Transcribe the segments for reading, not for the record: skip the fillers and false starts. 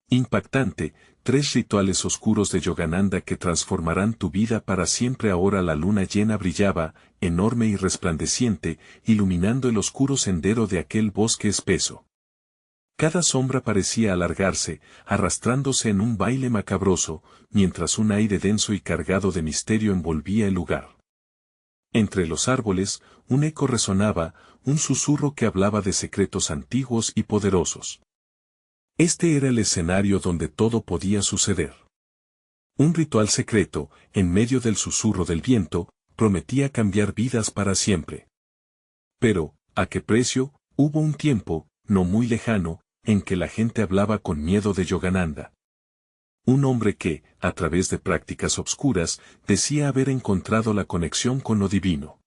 Impactante, 3 rituales oscuros de Yogananda que transformarán tu vida para siempre. Ahora la luna llena brillaba, enorme y resplandeciente, iluminando el oscuro sendero de aquel bosque espeso. Cada sombra parecía alargarse, arrastrándose en un baile macabroso, mientras un aire denso y cargado de misterio envolvía el lugar. Entre los árboles, un eco resonaba, un susurro que hablaba de secretos antiguos y poderosos. Este era el escenario donde todo podía suceder. Un ritual secreto, en medio del susurro del viento, prometía cambiar vidas para siempre. Pero, ¿a qué precio? Hubo un tiempo, no muy lejano, en que la gente hablaba con miedo de Yogananda. Un hombre que, a través de prácticas obscuras, decía haber encontrado la conexión con lo divino.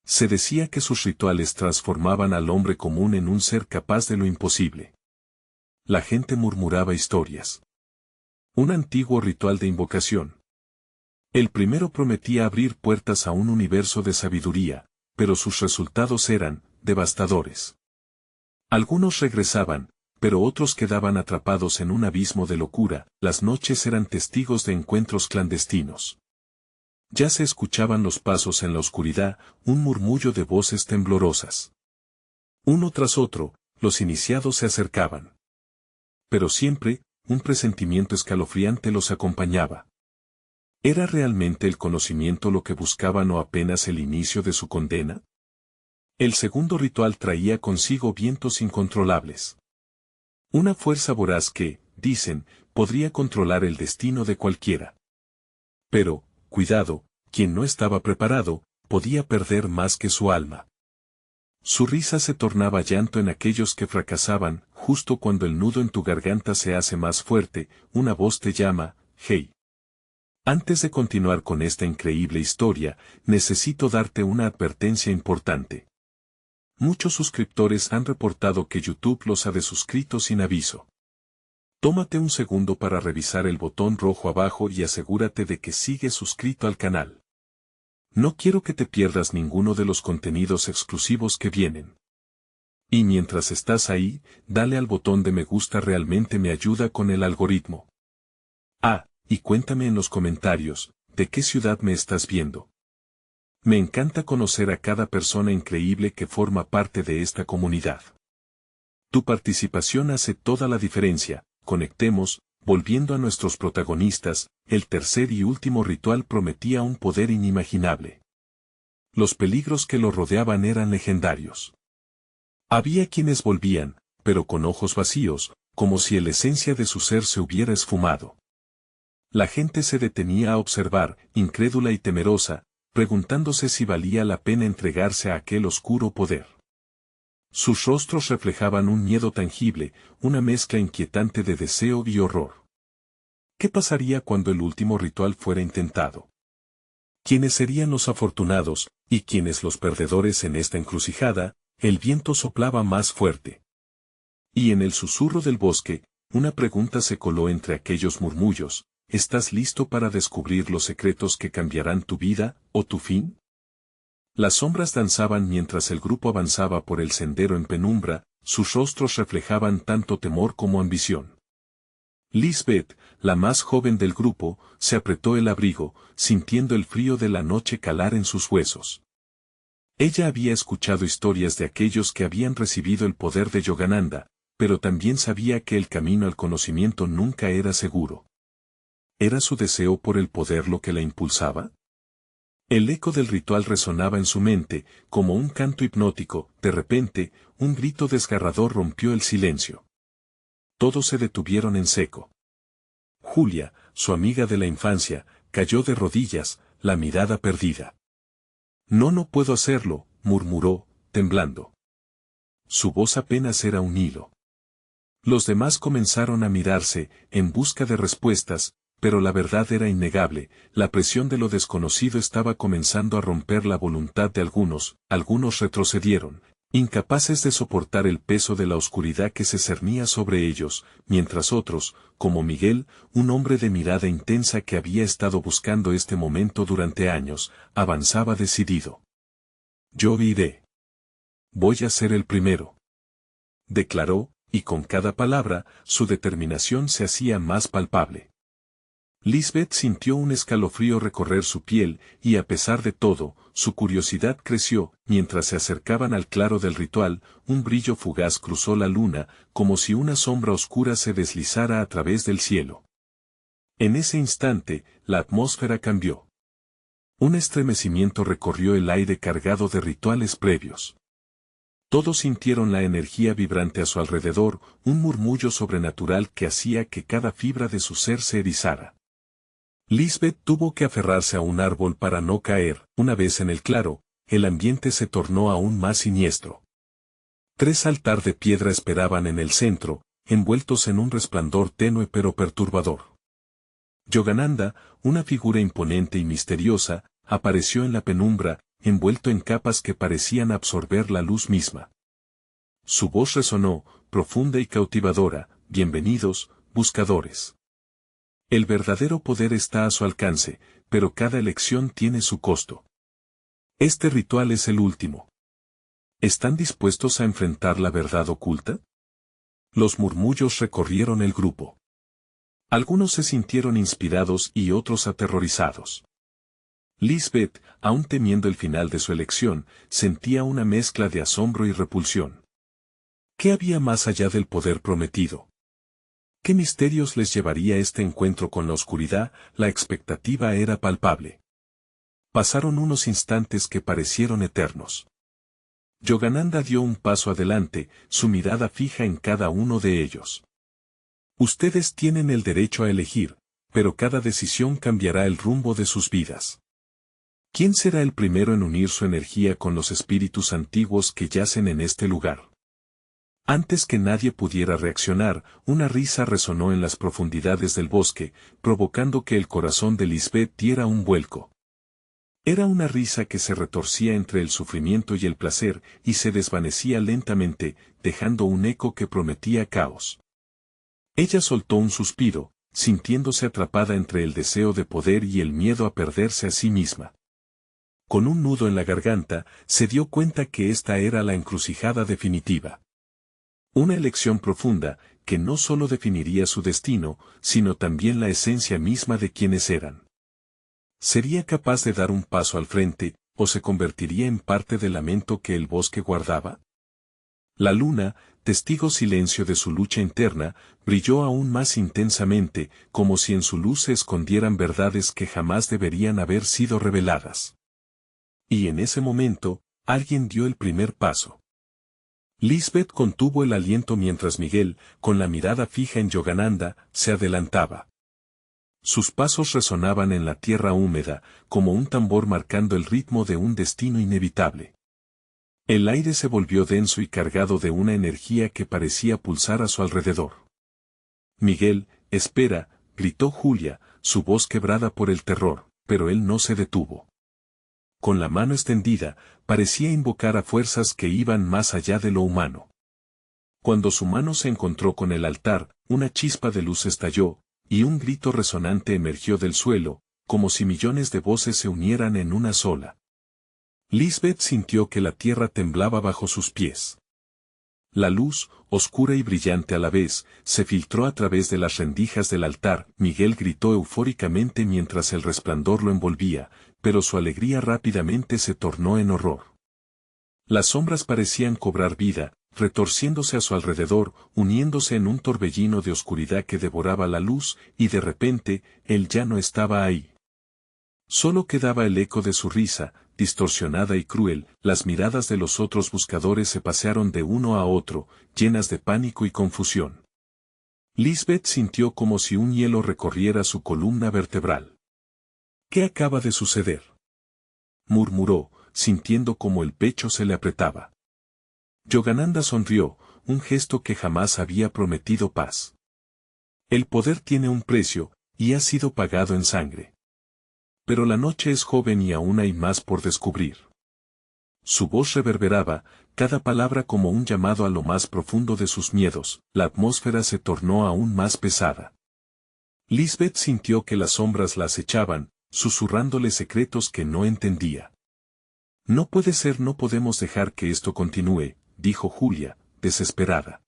Se decía que sus rituales transformaban al hombre común en un ser capaz de lo imposible. La gente murmuraba historias. Un antiguo ritual de invocación. El primero prometía abrir puertas a un universo de sabiduría, pero sus resultados eran devastadores. Algunos regresaban, pero otros quedaban atrapados en un abismo de locura. Las noches eran testigos de encuentros clandestinos. Ya se escuchaban los pasos en la oscuridad, un murmullo de voces temblorosas. Uno tras otro, los iniciados se acercaban. Pero siempre, un presentimiento escalofriante los acompañaba. ¿Era realmente el conocimiento lo que buscaban o apenas el inicio de su condena? El segundo ritual traía consigo vientos incontrolables. Una fuerza voraz que, dicen, podría controlar el destino de cualquiera. Pero, cuidado, quien no estaba preparado, podía perder más que su alma. Su risa se tornaba llanto en aquellos que fracasaban. Justo cuando el nudo en tu garganta se hace más fuerte, una voz te llama, hey. Antes de continuar con esta increíble historia, necesito darte una advertencia importante. Muchos suscriptores han reportado que YouTube los ha desuscrito sin aviso. Tómate un segundo para revisar el botón rojo abajo y asegúrate de que sigues suscrito al canal. No quiero que te pierdas ninguno de los contenidos exclusivos que vienen. Y mientras estás ahí, dale al botón de me gusta, realmente me ayuda con el algoritmo. Y cuéntame en los comentarios, ¿de qué ciudad me estás viendo? Me encanta conocer a cada persona increíble que forma parte de esta comunidad. Tu participación hace toda la diferencia. Conectemos. Volviendo a nuestros protagonistas, el tercer y último ritual prometía un poder inimaginable. Los peligros que lo rodeaban eran legendarios. Había quienes volvían, pero con ojos vacíos, como si la esencia de su ser se hubiera esfumado. La gente se detenía a observar, incrédula y temerosa, preguntándose si valía la pena entregarse a aquel oscuro poder. Sus rostros reflejaban un miedo tangible, una mezcla inquietante de deseo y horror. ¿Qué pasaría cuando el último ritual fuera intentado? ¿Quiénes serían los afortunados, y quiénes los perdedores en esta encrucijada? El viento soplaba más fuerte. Y en el susurro del bosque, una pregunta se coló entre aquellos murmullos: ¿estás listo para descubrir los secretos que cambiarán tu vida, o tu fin? Las sombras danzaban mientras el grupo avanzaba por el sendero en penumbra, sus rostros reflejaban tanto temor como ambición. Lisbeth, la más joven del grupo, se apretó el abrigo, sintiendo el frío de la noche calar en sus huesos. Ella había escuchado historias de aquellos que habían recibido el poder de Yogananda, pero también sabía que el camino al conocimiento nunca era seguro. ¿Era su deseo por el poder lo que la impulsaba? El eco del ritual resonaba en su mente, como un canto hipnótico. De repente, un grito desgarrador rompió el silencio. Todos se detuvieron en seco. Julia, su amiga de la infancia, cayó de rodillas, la mirada perdida. No puedo hacerlo, murmuró, temblando. Su voz apenas era un hilo. Los demás comenzaron a mirarse, en busca de respuestas, pero la verdad era innegable. La presión de lo desconocido estaba comenzando a romper la voluntad de algunos retrocedieron, incapaces de soportar el peso de la oscuridad que se cernía sobre ellos, mientras otros, como Miguel, un hombre de mirada intensa que había estado buscando este momento durante años, avanzaba decidido. Yo iré. Voy a ser el primero, declaró, y con cada palabra, su determinación se hacía más palpable. Lisbeth sintió un escalofrío recorrer su piel, y a pesar de todo, su curiosidad creció. Mientras se acercaban al claro del ritual, un brillo fugaz cruzó la luna, como si una sombra oscura se deslizara a través del cielo. En ese instante, la atmósfera cambió. Un estremecimiento recorrió el aire cargado de rituales previos. Todos sintieron la energía vibrante a su alrededor, un murmullo sobrenatural que hacía que cada fibra de su ser se erizara. Lisbeth tuvo que aferrarse a un árbol para no caer. Una vez en el claro, el ambiente se tornó aún más siniestro. 3 altares de piedra esperaban en el centro, envueltos en un resplandor tenue pero perturbador. Yogananda, una figura imponente y misteriosa, apareció en la penumbra, envuelto en capas que parecían absorber la luz misma. Su voz resonó, profunda y cautivadora: bienvenidos, buscadores. El verdadero poder está a su alcance, pero cada elección tiene su costo. Este ritual es el último. ¿Están dispuestos a enfrentar la verdad oculta? Los murmullos recorrieron el grupo. Algunos se sintieron inspirados y otros aterrorizados. Lisbeth, aún temiendo el final de su elección, sentía una mezcla de asombro y repulsión. ¿Qué había más allá del poder prometido? ¿Qué misterios les llevaría este encuentro con la oscuridad? La expectativa era palpable. Pasaron unos instantes que parecieron eternos. Yogananda dio un paso adelante, su mirada fija en cada uno de ellos. Ustedes tienen el derecho a elegir, pero cada decisión cambiará el rumbo de sus vidas. ¿Quién será el primero en unir su energía con los espíritus antiguos que yacen en este lugar? Antes que nadie pudiera reaccionar, una risa resonó en las profundidades del bosque, provocando que el corazón de Lisbeth diera un vuelco. Era una risa que se retorcía entre el sufrimiento y el placer, y se desvanecía lentamente, dejando un eco que prometía caos. Ella soltó un suspiro, sintiéndose atrapada entre el deseo de poder y el miedo a perderse a sí misma. Con un nudo en la garganta, se dio cuenta que esta era la encrucijada definitiva. Una elección profunda, que no solo definiría su destino, sino también la esencia misma de quienes eran. ¿Sería capaz de dar un paso al frente, o se convertiría en parte del lamento que el bosque guardaba? La luna, testigo silencio de su lucha interna, brilló aún más intensamente, como si en su luz se escondieran verdades que jamás deberían haber sido reveladas. Y en ese momento, alguien dio el primer paso. Lisbeth contuvo el aliento mientras Miguel, con la mirada fija en Yogananda, se adelantaba. Sus pasos resonaban en la tierra húmeda, como un tambor marcando el ritmo de un destino inevitable. El aire se volvió denso y cargado de una energía que parecía pulsar a su alrededor. Miguel, espera, gritó Julia, su voz quebrada por el terror, pero él no se detuvo. Con la mano extendida, parecía invocar a fuerzas que iban más allá de lo humano. Cuando su mano se encontró con el altar, una chispa de luz estalló, y un grito resonante emergió del suelo, como si millones de voces se unieran en una sola. Lisbeth sintió que la tierra temblaba bajo sus pies. La luz, oscura y brillante a la vez, se filtró a través de las rendijas del altar. Miguel gritó eufóricamente mientras el resplandor lo envolvía, pero su alegría rápidamente se tornó en horror. Las sombras parecían cobrar vida, retorciéndose a su alrededor, uniéndose en un torbellino de oscuridad que devoraba la luz, y de repente, él ya no estaba ahí. Solo quedaba el eco de su risa, distorsionada y cruel. Las miradas de los otros buscadores se pasearon de uno a otro, llenas de pánico y confusión. Lisbeth sintió como si un hielo recorriera su columna vertebral. ¿Qué acaba de suceder?, murmuró, sintiendo como el pecho se le apretaba. Yogananda sonrió, un gesto que jamás había prometido paz. El poder tiene un precio, y ha sido pagado en sangre. Pero la noche es joven y aún hay más por descubrir. Su voz reverberaba, cada palabra como un llamado a lo más profundo de sus miedos. La atmósfera se tornó aún más pesada. Lisbeth sintió que las sombras la acechaban, susurrándole secretos que no entendía. No puede ser, no podemos dejar que esto continúe, dijo Julia, desesperada.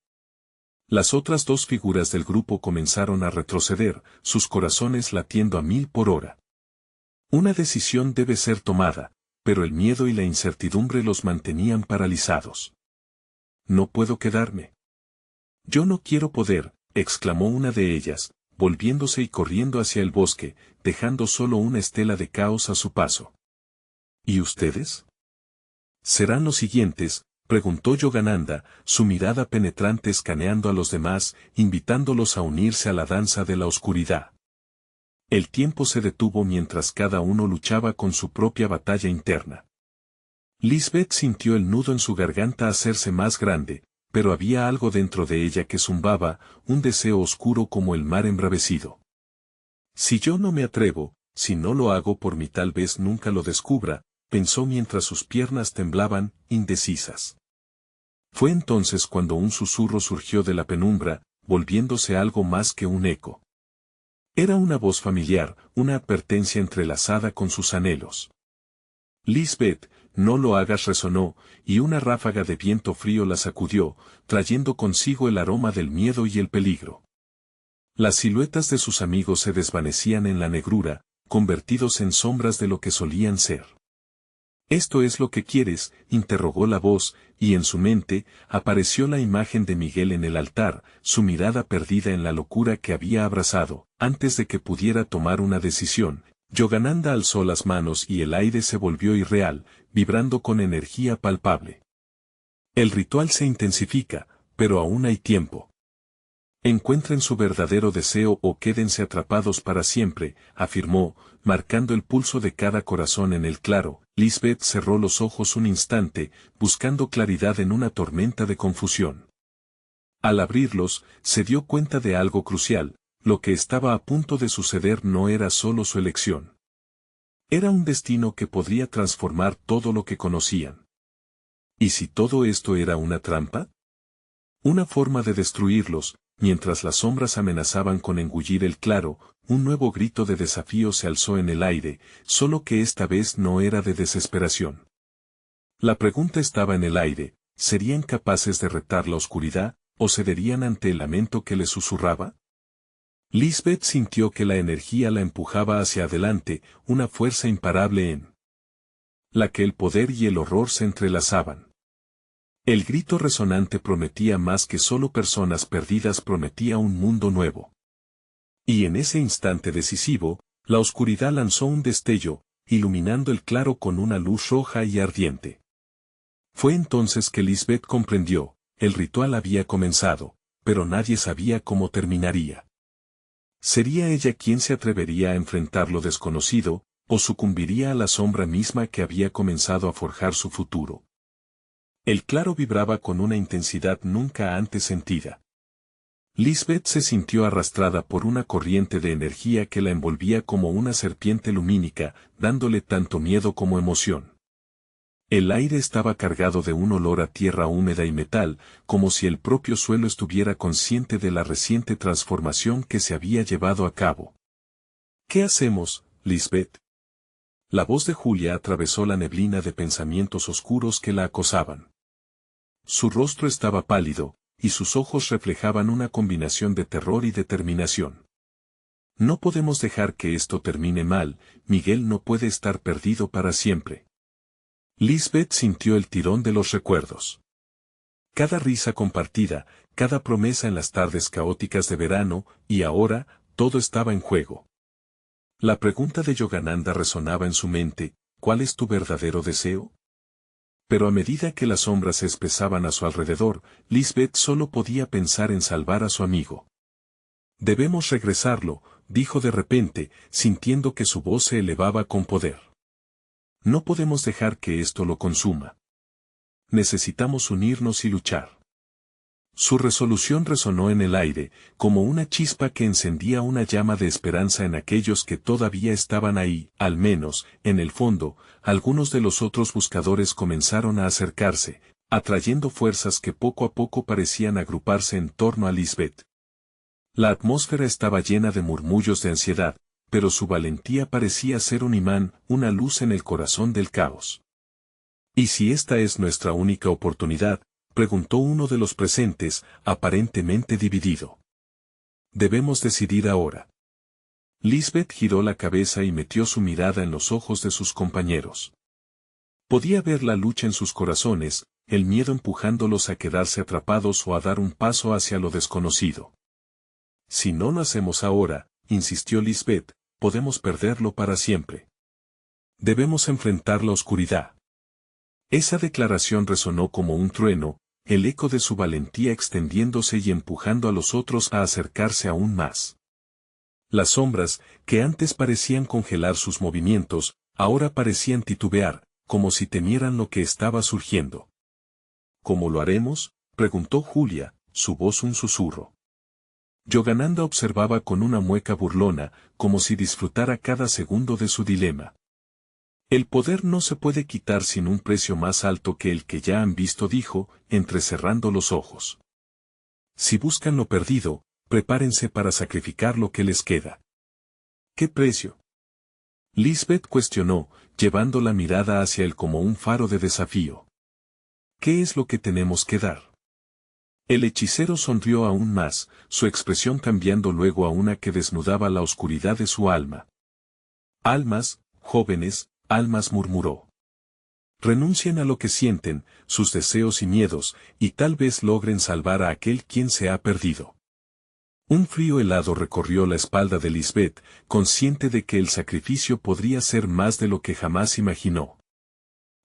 Las otras dos figuras del grupo comenzaron a retroceder, sus corazones latiendo a 1000 por hora. Una decisión debe ser tomada, pero el miedo y la incertidumbre los mantenían paralizados. No puedo quedarme. Yo no quiero poder, exclamó una de ellas, volviéndose y corriendo hacia el bosque, dejando solo una estela de caos a su paso. ¿Y ustedes? ¿Serán los siguientes?, preguntó Yogananda, su mirada penetrante escaneando a los demás, invitándolos a unirse a la danza de la oscuridad. El tiempo se detuvo mientras cada uno luchaba con su propia batalla interna. Lisbeth sintió el nudo en su garganta hacerse más grande, pero había algo dentro de ella que zumbaba, un deseo oscuro como el mar embravecido. Si yo no me atrevo, si no lo hago por mí tal vez nunca lo descubra, pensó mientras sus piernas temblaban, indecisas. Fue entonces cuando un susurro surgió de la penumbra, volviéndose algo más que un eco. Era una voz familiar, una advertencia entrelazada con sus anhelos. Lisbeth, no lo hagas, resonó, y una ráfaga de viento frío la sacudió, trayendo consigo el aroma del miedo y el peligro. Las siluetas de sus amigos se desvanecían en la negrura, convertidos en sombras de lo que solían ser. ¿Esto es lo que quieres?, interrogó la voz, y en su mente apareció la imagen de Miguel en el altar, su mirada perdida en la locura que había abrazado. Antes de que pudiera tomar una decisión, Yogananda alzó las manos y el aire se volvió irreal, vibrando con energía palpable. El ritual se intensifica, pero aún hay tiempo. Encuentren su verdadero deseo o quédense atrapados para siempre, afirmó, marcando el pulso de cada corazón en el claro. Lisbeth cerró los ojos un instante, buscando claridad en una tormenta de confusión. Al abrirlos, se dio cuenta de algo crucial: lo que estaba a punto de suceder no era solo su elección. Era un destino que podría transformar todo lo que conocían. ¿Y si todo esto era una trampa? Una forma de destruirlos. Mientras las sombras amenazaban con engullir el claro, un nuevo grito de desafío se alzó en el aire, solo que esta vez no era de desesperación. La pregunta estaba en el aire: ¿serían capaces de retar la oscuridad, o cederían ante el lamento que les susurraba? Lisbeth sintió que la energía la empujaba hacia adelante, una fuerza imparable en la que el poder y el horror se entrelazaban. El grito resonante prometía más que solo personas perdidas, prometía un mundo nuevo. Y en ese instante decisivo, la oscuridad lanzó un destello, iluminando el claro con una luz roja y ardiente. Fue entonces que Lisbeth comprendió: el ritual había comenzado, pero nadie sabía cómo terminaría. ¿Sería ella quien se atrevería a enfrentar lo desconocido, o sucumbiría a la sombra misma que había comenzado a forjar su futuro? El claro vibraba con una intensidad nunca antes sentida. Lisbeth se sintió arrastrada por una corriente de energía que la envolvía como una serpiente lumínica, dándole tanto miedo como emoción. El aire estaba cargado de un olor a tierra húmeda y metal, como si el propio suelo estuviera consciente de la reciente transformación que se había llevado a cabo. ¿Qué hacemos, Lisbeth? La voz de Julia atravesó la neblina de pensamientos oscuros que la acosaban. Su rostro estaba pálido, y sus ojos reflejaban una combinación de terror y determinación. No podemos dejar que esto termine mal, Miguel no puede estar perdido para siempre. Lisbeth sintió el tirón de los recuerdos. Cada risa compartida, cada promesa en las tardes caóticas de verano, y ahora, todo estaba en juego. La pregunta de Yogananda resonaba en su mente: ¿cuál es tu verdadero deseo? Pero a medida que las sombras se espesaban a su alrededor, Lisbeth solo podía pensar en salvar a su amigo. Debemos regresarlo, dijo de repente, sintiendo que su voz se elevaba con poder. No podemos dejar que esto lo consuma. Necesitamos unirnos y luchar. Su resolución resonó en el aire, como una chispa que encendía una llama de esperanza en aquellos que todavía estaban ahí. Al menos, en el fondo, algunos de los otros buscadores comenzaron a acercarse, atrayendo fuerzas que poco a poco parecían agruparse en torno a Lisbeth. La atmósfera estaba llena de murmullos de ansiedad, pero su valentía parecía ser un imán, una luz en el corazón del caos. ¿Y si esta es nuestra única oportunidad?, preguntó uno de los presentes, aparentemente dividido. Debemos decidir ahora. Lisbeth giró la cabeza y metió su mirada en los ojos de sus compañeros. Podía ver la lucha en sus corazones, el miedo empujándolos a quedarse atrapados o a dar un paso hacia lo desconocido. Si no lo hacemos ahora, insistió Lisbeth, podemos perderlo para siempre. Debemos enfrentar la oscuridad. Esa declaración resonó como un trueno, el eco de su valentía extendiéndose y empujando a los otros a acercarse aún más. Las sombras, que antes parecían congelar sus movimientos, ahora parecían titubear, como si temieran lo que estaba surgiendo. ¿Cómo lo haremos?, preguntó Julia, su voz un susurro. Yogananda observaba con una mueca burlona, como si disfrutara cada segundo de su dilema. El poder no se puede quitar sin un precio más alto que el que ya han visto, dijo, entrecerrando los ojos. Si buscan lo perdido, prepárense para sacrificar lo que les queda. ¿Qué precio? Lisbeth cuestionó, llevando la mirada hacia él como un faro de desafío. ¿Qué es lo que tenemos que dar? El hechicero sonrió aún más, su expresión cambiando luego a una que desnudaba la oscuridad de su alma. Almas, jóvenes, almas, murmuró. Renuncien a lo que sienten, sus deseos y miedos, y tal vez logren salvar a aquel quien se ha perdido. Un frío helado recorrió la espalda de Lisbeth, consciente de que el sacrificio podría ser más de lo que jamás imaginó.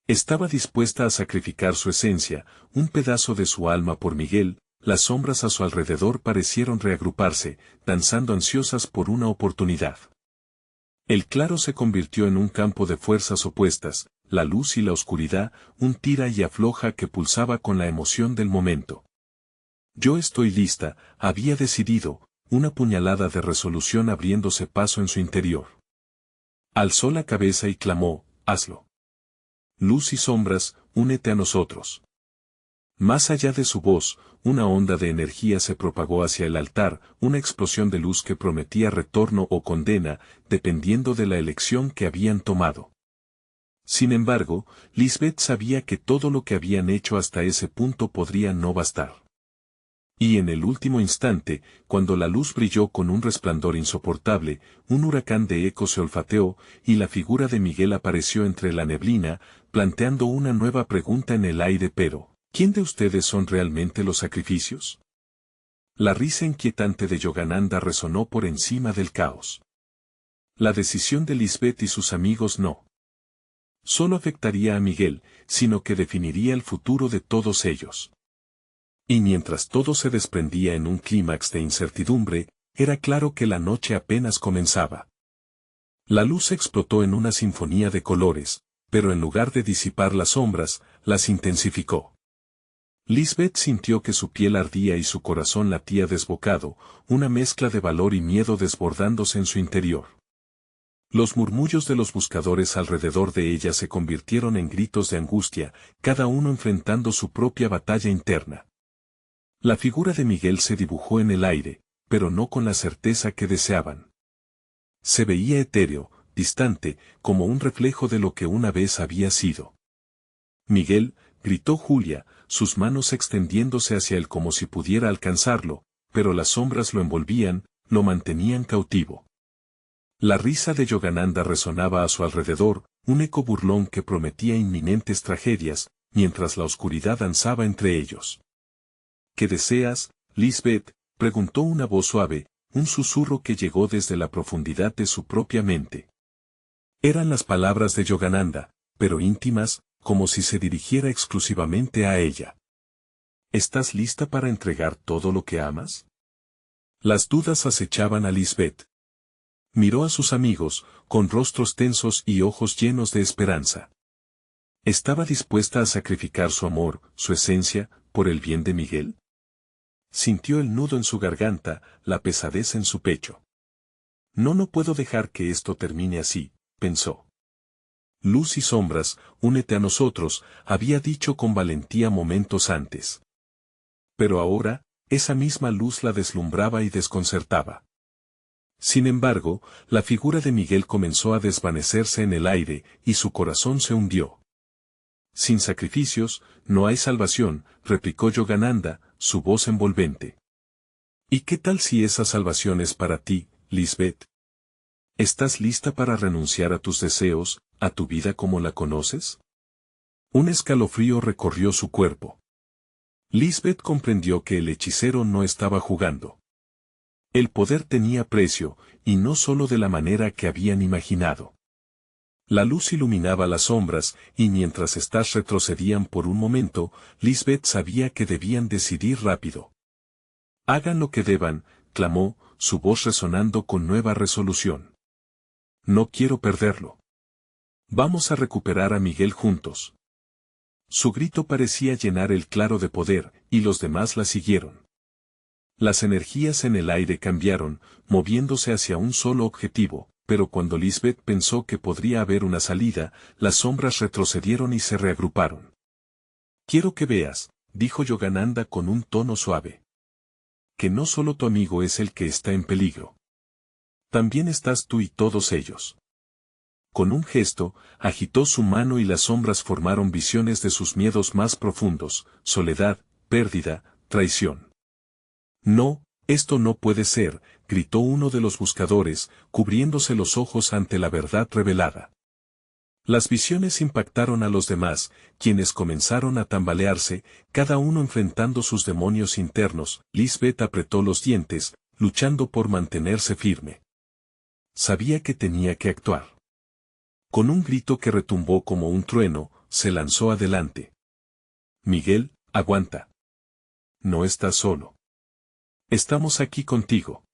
Estaba dispuesta a sacrificar su esencia, un pedazo de su alma por Miguel. Las sombras a su alrededor parecieron reagruparse, danzando ansiosas por una oportunidad. El claro se convirtió en un campo de fuerzas opuestas, la luz y la oscuridad, un tira y afloja que pulsaba con la emoción del momento. Yo estoy lista, había decidido, una puñalada de resolución abriéndose paso en su interior. Alzó la cabeza y clamó, hazlo. Luz y sombras, únete a nosotros. Más allá de su voz, una onda de energía se propagó hacia el altar, una explosión de luz que prometía retorno o condena, dependiendo de la elección que habían tomado. Sin embargo, Lisbeth sabía que todo lo que habían hecho hasta ese punto podría no bastar. Y en el último instante, cuando la luz brilló con un resplandor insoportable, un huracán de eco se olfateó, y la figura de Miguel apareció entre la neblina, planteando una nueva pregunta en el aire. Pero, ¿quién de ustedes son realmente los sacrificios? La risa inquietante de Yogananda resonó por encima del caos. La decisión de Lisbeth y sus amigos no solo afectaría a Miguel, sino que definiría el futuro de todos ellos. Y mientras todo se desprendía en un clímax de incertidumbre, era claro que la noche apenas comenzaba. La luz explotó en una sinfonía de colores, pero en lugar de disipar las sombras, las intensificó. Lisbeth sintió que su piel ardía y su corazón latía desbocado, una mezcla de valor y miedo desbordándose en su interior. Los murmullos de los buscadores alrededor de ella se convirtieron en gritos de angustia, cada uno enfrentando su propia batalla interna. La figura de Miguel se dibujó en el aire, pero no con la certeza que deseaban. Se veía etéreo, distante, como un reflejo de lo que una vez había sido. Miguel, gritó Julia, sus manos extendiéndose hacia él como si pudiera alcanzarlo, pero las sombras lo envolvían, lo mantenían cautivo. La risa de Yogananda resonaba a su alrededor, un eco burlón que prometía inminentes tragedias, mientras la oscuridad danzaba entre ellos. ¿Qué deseas, Lisbeth?, preguntó una voz suave, un susurro que llegó desde la profundidad de su propia mente. Eran las palabras de Yogananda, pero íntimas, como si se dirigiera exclusivamente a ella. ¿Estás lista para entregar todo lo que amas? Las dudas acechaban a Lisbeth. Miró a sus amigos, con rostros tensos y ojos llenos de esperanza. ¿Estaba dispuesta a sacrificar su amor, su esencia, por el bien de Miguel? Sintió el nudo en su garganta, la pesadez en su pecho. No puedo dejar que esto termine así, pensó. Luz y sombras, únete a nosotros, había dicho con valentía momentos antes. Pero ahora, esa misma luz la deslumbraba y desconcertaba. Sin embargo, la figura de Miguel comenzó a desvanecerse en el aire, y su corazón se hundió. Sin sacrificios, no hay salvación, replicó Yogananda, su voz envolvente. ¿Y qué tal si esa salvación es para ti, Lisbeth? ¿Estás lista para renunciar a tus deseos, a tu vida como la conoces? Un escalofrío recorrió su cuerpo. Lisbeth comprendió que el hechicero no estaba jugando. El poder tenía precio, y no solo de la manera que habían imaginado. La luz iluminaba las sombras, y mientras éstas retrocedían por un momento, Lisbeth sabía que debían decidir rápido. Hagan lo que deban, clamó, su voz resonando con nueva resolución. No quiero perderlo. Vamos a recuperar a Miguel juntos. Su grito parecía llenar el claro de poder, y los demás la siguieron. Las energías en el aire cambiaron, moviéndose hacia un solo objetivo, pero cuando Lisbeth pensó que podría haber una salida, las sombras retrocedieron y se reagruparon. Quiero que veas, dijo Yogananda con un tono suave. Que no solo tu amigo es el que está en peligro. También estás tú y todos ellos. Con un gesto, agitó su mano y las sombras formaron visiones de sus miedos más profundos, soledad, pérdida, traición. No, esto no puede ser, gritó uno de los buscadores, cubriéndose los ojos ante la verdad revelada. Las visiones impactaron a los demás, quienes comenzaron a tambalearse, cada uno enfrentando sus demonios internos. Lisbeth apretó los dientes, luchando por mantenerse firme. Sabía que tenía que actuar. Con un grito que retumbó como un trueno, se lanzó adelante. Miguel, aguanta. No estás solo. Estamos aquí contigo.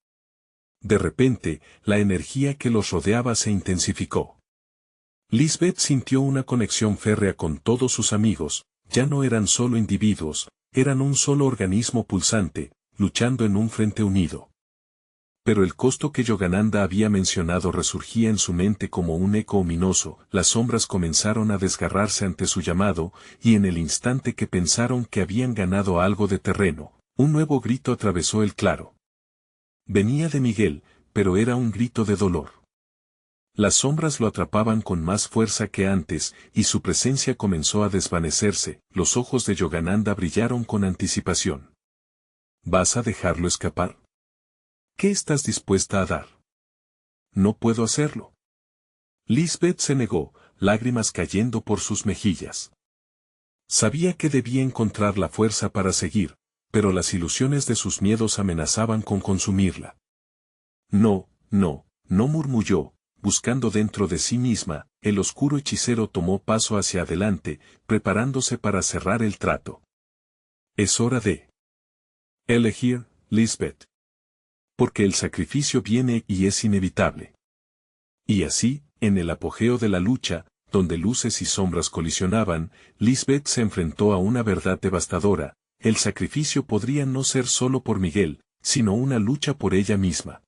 De repente, la energía que los rodeaba se intensificó. Lisbeth sintió una conexión férrea con todos sus amigos, ya no eran solo individuos, eran un solo organismo pulsante, luchando en un frente unido. Pero el costo que Yogananda había mencionado resurgía en su mente como un eco ominoso, las sombras comenzaron a desgarrarse ante su llamado, y en el instante que pensaron que habían ganado algo de terreno, un nuevo grito atravesó el claro. Venía de Miguel, pero era un grito de dolor. Las sombras lo atrapaban con más fuerza que antes, y su presencia comenzó a desvanecerse, los ojos de Yogananda brillaron con anticipación. ¿Vas a dejarlo escapar? ¿Qué estás dispuesta a dar? No puedo hacerlo. Lisbeth se negó, lágrimas cayendo por sus mejillas. Sabía que debía encontrar la fuerza para seguir, pero las ilusiones de sus miedos amenazaban con consumirla. No, no, no murmulló, buscando dentro de sí misma, el oscuro hechicero tomó paso hacia adelante, preparándose para cerrar el trato. Es hora de elegir, Lisbeth. Porque el sacrificio viene y es inevitable. Y así, en el apogeo de la lucha, donde luces y sombras colisionaban, Lisbeth se enfrentó a una verdad devastadora: el sacrificio podría no ser solo por Miguel, sino una lucha por ella misma.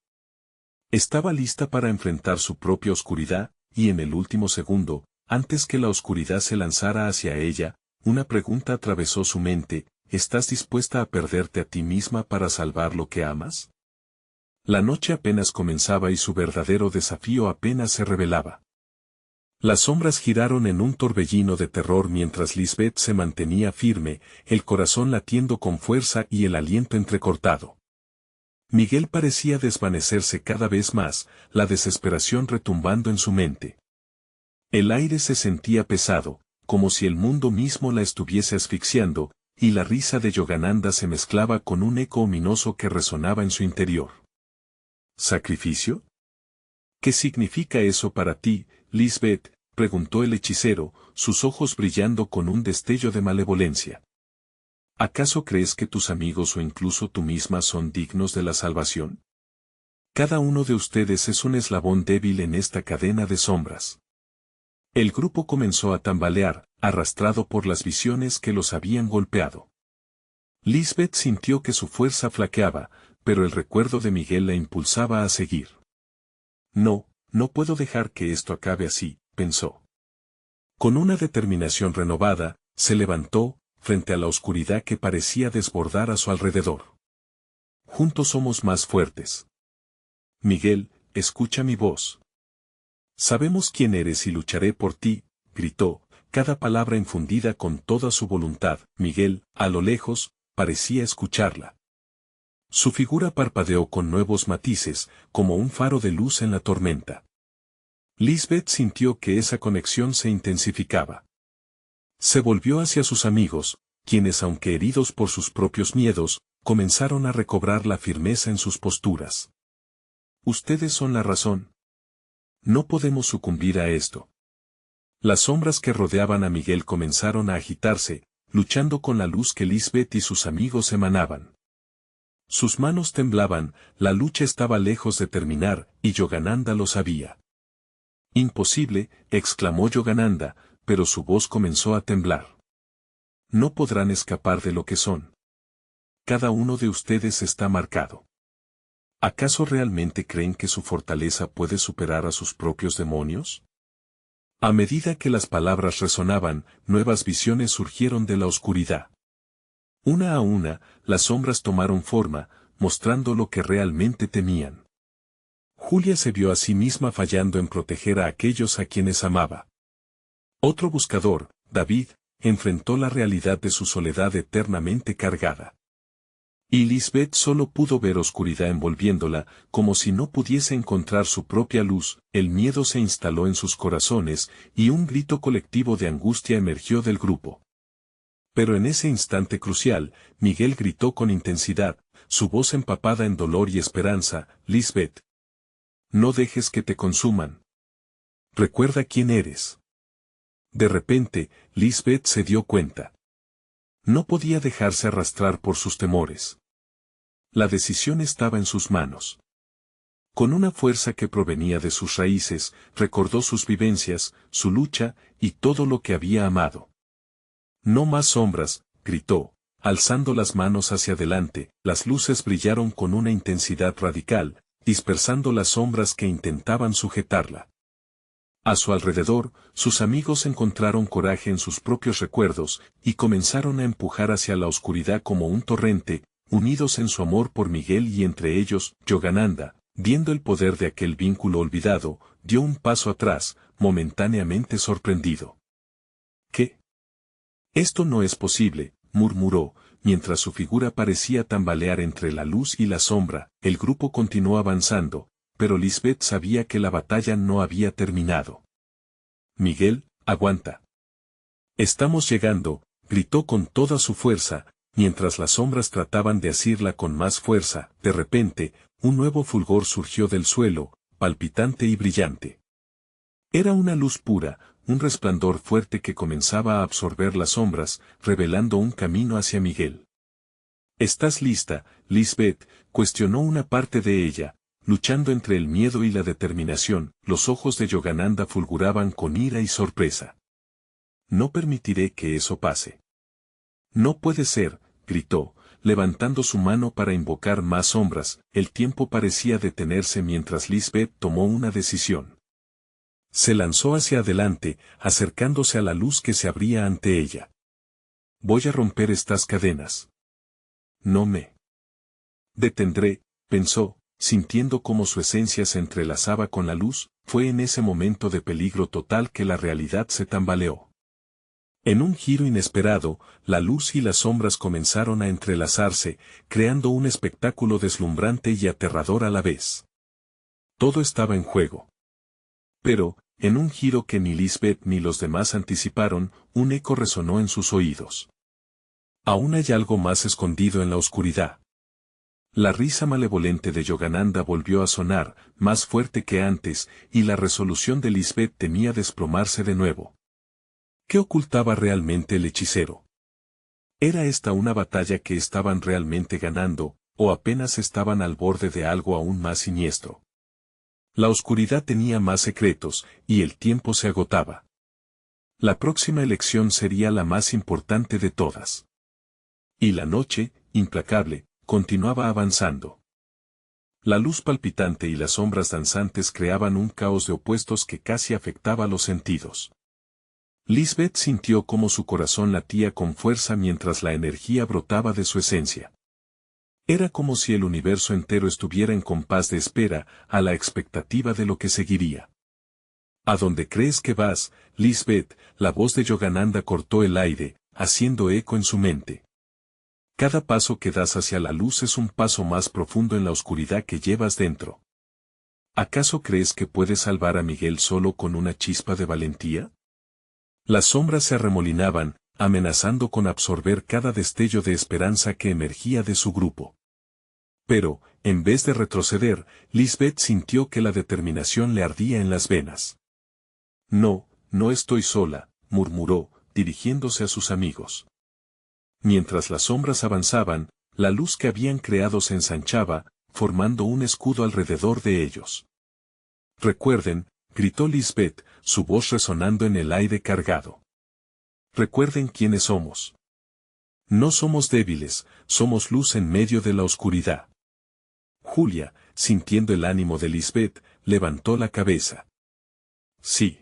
Estaba lista para enfrentar su propia oscuridad, y en el último segundo, antes que la oscuridad se lanzara hacia ella, una pregunta atravesó su mente: ¿estás dispuesta a perderte a ti misma para salvar lo que amas? La noche apenas comenzaba y su verdadero desafío apenas se revelaba. Las sombras giraron en un torbellino de terror mientras Lisbeth se mantenía firme, el corazón latiendo con fuerza y el aliento entrecortado. Miguel parecía desvanecerse cada vez más, la desesperación retumbando en su mente. El aire se sentía pesado, como si el mundo mismo la estuviese asfixiando, y la risa de Yogananda se mezclaba con un eco ominoso que resonaba en su interior. ¿Sacrificio? ¿Qué significa eso para ti, Lisbeth?, preguntó el hechicero, sus ojos brillando con un destello de malevolencia. ¿Acaso crees que tus amigos o incluso tú misma son dignos de la salvación? Cada uno de ustedes es un eslabón débil en esta cadena de sombras. El grupo comenzó a tambalear, arrastrado por las visiones que los habían golpeado. Lisbeth sintió que su fuerza flaqueaba, pero el recuerdo de Miguel la impulsaba a seguir. No, no puedo dejar que esto acabe así, pensó. Con una determinación renovada, se levantó, frente a la oscuridad que parecía desbordar a su alrededor. Juntos somos más fuertes. Miguel, escucha mi voz. Sabemos quién eres y lucharé por ti, gritó, cada palabra infundida con toda su voluntad. Miguel, a lo lejos, parecía escucharla. Su figura parpadeó con nuevos matices, como un faro de luz en la tormenta. Lisbeth sintió que esa conexión se intensificaba. Se volvió hacia sus amigos, quienes aunque heridos por sus propios miedos, comenzaron a recobrar la firmeza en sus posturas. Ustedes son la razón. No podemos sucumbir a esto. Las sombras que rodeaban a Miguel comenzaron a agitarse, luchando con la luz que Lisbeth y sus amigos emanaban. Sus manos temblaban, la lucha estaba lejos de terminar, y Yogananda lo sabía. Imposible, exclamó Yogananda, pero su voz comenzó a temblar. No podrán escapar de lo que son. Cada uno de ustedes está marcado. ¿Acaso realmente creen que su fortaleza puede superar a sus propios demonios? A medida que las palabras resonaban, nuevas visiones surgieron de la oscuridad. Una a una, las sombras tomaron forma, mostrando lo que realmente temían. Julia se vio a sí misma fallando en proteger a aquellos a quienes amaba. Otro buscador, David, enfrentó la realidad de su soledad eternamente cargada. Y Lisbeth solo pudo ver oscuridad envolviéndola, como si no pudiese encontrar su propia luz. El miedo se instaló en sus corazones, y un grito colectivo de angustia emergió del grupo. Pero en ese instante crucial, Miguel gritó con intensidad, su voz empapada en dolor y esperanza: Lisbeth, no dejes que te consuman. Recuerda quién eres. De repente, Lisbeth se dio cuenta. No podía dejarse arrastrar por sus temores. La decisión estaba en sus manos. Con una fuerza que provenía de sus raíces, recordó sus vivencias, su lucha, y todo lo que había amado. No más sombras, gritó, alzando las manos hacia adelante. Las luces brillaron con una intensidad radical, dispersando las sombras que intentaban sujetarla. A su alrededor, sus amigos encontraron coraje en sus propios recuerdos, y comenzaron a empujar hacia la oscuridad como un torrente, unidos en su amor por Miguel, y entre ellos, Yogananda, viendo el poder de aquel vínculo olvidado, dio un paso atrás, momentáneamente sorprendido. ¿Qué? Esto no es posible, murmuró, mientras su figura parecía tambalear entre la luz y la sombra. El grupo continuó avanzando, pero Lisbeth sabía que la batalla no había terminado. Miguel, aguanta. Estamos llegando, gritó con toda su fuerza, mientras las sombras trataban de asirla con más fuerza. De repente, un nuevo fulgor surgió del suelo, palpitante y brillante. Era una luz pura, un resplandor fuerte que comenzaba a absorber las sombras, revelando un camino hacia Miguel. ¿Estás lista, Lisbeth?, cuestionó una parte de ella, luchando entre el miedo y la determinación. Los ojos de Yogananda fulguraban con ira y sorpresa. No permitiré que eso pase. No puede ser, gritó, levantando su mano para invocar más sombras. El tiempo parecía detenerse mientras Lisbeth tomó una decisión. Se lanzó hacia adelante, acercándose a la luz que se abría ante ella. Voy a romper estas cadenas. No me detendré, pensó, sintiendo cómo su esencia se entrelazaba con la luz. Fue en ese momento de peligro total que la realidad se tambaleó. En un giro inesperado, la luz y las sombras comenzaron a entrelazarse, creando un espectáculo deslumbrante y aterrador a la vez. Todo estaba en juego. Pero, en un giro que ni Lisbeth ni los demás anticiparon, un eco resonó en sus oídos. Aún hay algo más escondido en la oscuridad. La risa malevolente de Yogananda volvió a sonar, más fuerte que antes, y la resolución de Lisbeth temía desplomarse de nuevo. ¿Qué ocultaba realmente el hechicero? ¿Era esta una batalla que estaban realmente ganando, o apenas estaban al borde de algo aún más siniestro? La oscuridad tenía más secretos, y el tiempo se agotaba. La próxima elección sería la más importante de todas. Y la noche, implacable, continuaba avanzando. La luz palpitante y las sombras danzantes creaban un caos de opuestos que casi afectaba los sentidos. Lisbeth sintió cómo su corazón latía con fuerza mientras la energía brotaba de su esencia. Era como si el universo entero estuviera en compás de espera, a la expectativa de lo que seguiría. ¿A dónde crees que vas, Lisbeth? La voz de Yogananda cortó el aire, haciendo eco en su mente. Cada paso que das hacia la luz es un paso más profundo en la oscuridad que llevas dentro. ¿Acaso crees que puedes salvar a Miguel solo con una chispa de valentía? Las sombras se arremolinaban, amenazando con absorber cada destello de esperanza que emergía de su grupo. Pero, en vez de retroceder, Lisbeth sintió que la determinación le ardía en las venas. No, no estoy sola, murmuró, dirigiéndose a sus amigos. Mientras las sombras avanzaban, la luz que habían creado se ensanchaba, formando un escudo alrededor de ellos. Recuerden, gritó Lisbeth, su voz resonando en el aire cargado. Recuerden quiénes somos. No somos débiles, somos luz en medio de la oscuridad. Julia, sintiendo el ánimo de Lisbeth, levantó la cabeza. Sí.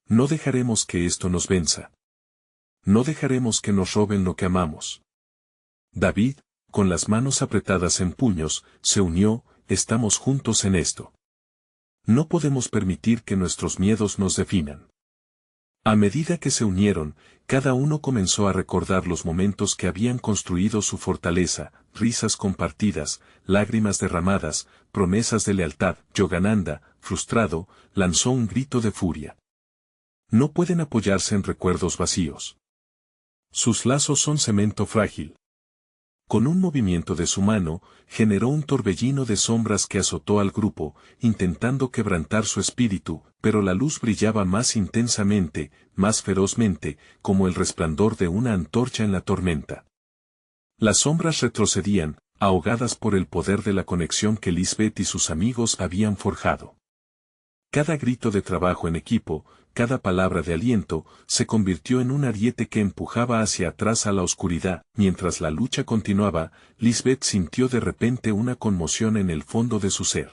No dejaremos que esto nos venza. No dejaremos que nos roben lo que amamos. David, con las manos apretadas en puños, se unió, estamos juntos en esto. No podemos permitir que nuestros miedos nos definan. A medida que se unieron, cada uno comenzó a recordar los momentos que habían construido su fortaleza, risas compartidas, lágrimas derramadas, promesas de lealtad. Yogananda, frustrado, lanzó un grito de furia. No pueden apoyarse en recuerdos vacíos. Sus lazos son cemento frágil. Con un movimiento de su mano, generó un torbellino de sombras que azotó al grupo, intentando quebrantar su espíritu, pero la luz brillaba más intensamente, más ferozmente, como el resplandor de una antorcha en la tormenta. Las sombras retrocedían, ahogadas por el poder de la conexión que Lisbeth y sus amigos habían forjado. Cada grito de trabajo en equipo, cada palabra de aliento, se convirtió en un ariete que empujaba hacia atrás a la oscuridad. Mientras la lucha continuaba, Lisbeth sintió de repente una conmoción en el fondo de su ser.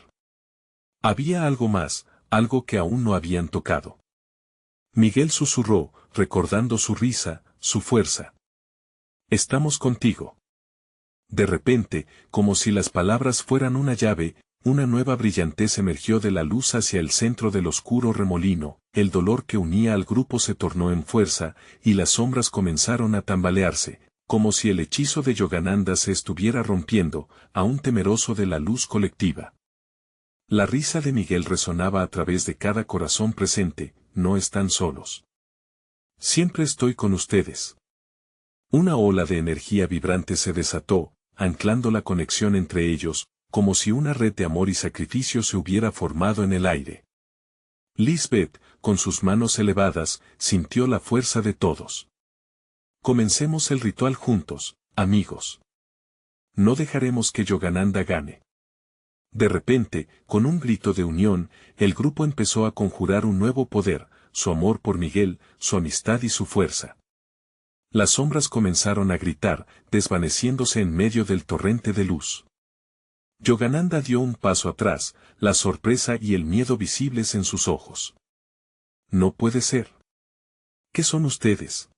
Había algo más, algo que aún no habían tocado. Miguel susurró, recordando su risa, su fuerza. Estamos contigo. De repente, como si las palabras fueran una llave, una nueva brillantez emergió de la luz hacia el centro del oscuro remolino, el dolor que unía al grupo se tornó en fuerza, y las sombras comenzaron a tambalearse, como si el hechizo de Yogananda se estuviera rompiendo, aún temeroso de la luz colectiva. La risa de Miguel resonaba a través de cada corazón presente, no están solos. Siempre estoy con ustedes. Una ola de energía vibrante se desató, anclando la conexión entre ellos, como si una red de amor y sacrificio se hubiera formado en el aire. Lisbeth, con sus manos elevadas, sintió la fuerza de todos. Comencemos el ritual juntos, amigos. No dejaremos que Yogananda gane. De repente, con un grito de unión, el grupo empezó a conjurar un nuevo poder, su amor por Miguel, su amistad y su fuerza. Las sombras comenzaron a gritar, desvaneciéndose en medio del torrente de luz. Yogananda dio un paso atrás, la sorpresa y el miedo visibles en sus ojos. No puede ser. ¿Qué son ustedes?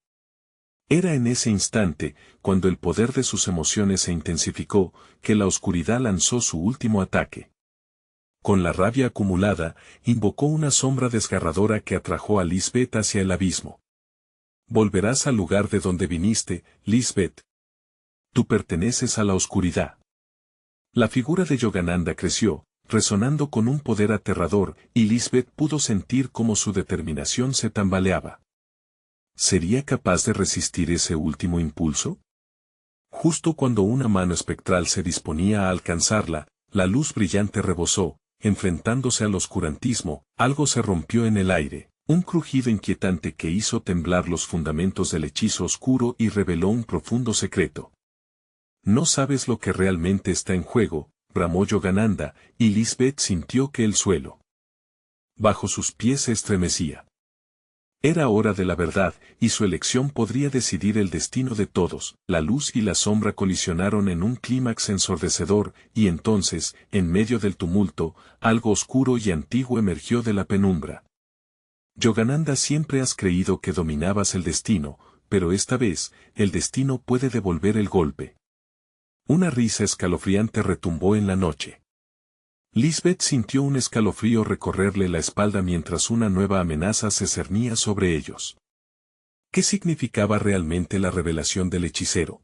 Era en ese instante, cuando el poder de sus emociones se intensificó, que la oscuridad lanzó su último ataque. Con la rabia acumulada, invocó una sombra desgarradora que atrajo a Lisbeth hacia el abismo. Volverás al lugar de donde viniste, Lisbeth. Tú perteneces a la oscuridad. La figura de Yogananda creció, resonando con un poder aterrador, y Lisbeth pudo sentir cómo su determinación se tambaleaba. ¿Sería capaz de resistir ese último impulso? Justo cuando una mano espectral se disponía a alcanzarla, la luz brillante rebosó, enfrentándose al oscurantismo, algo se rompió en el aire, un crujido inquietante que hizo temblar los fundamentos del hechizo oscuro y reveló un profundo secreto. No sabes lo que realmente está en juego, bramó Yogananda, y Lisbeth sintió que el suelo bajo sus pies se estremecía. Era hora de la verdad, y su elección podría decidir el destino de todos. La luz y la sombra colisionaron en un clímax ensordecedor, y entonces, en medio del tumulto, algo oscuro y antiguo emergió de la penumbra. Yogananda, siempre has creído que dominabas el destino, pero esta vez, el destino puede devolver el golpe. Una risa escalofriante retumbó en la noche. Lisbeth sintió un escalofrío recorrerle la espalda mientras una nueva amenaza se cernía sobre ellos. ¿Qué significaba realmente la revelación del hechicero?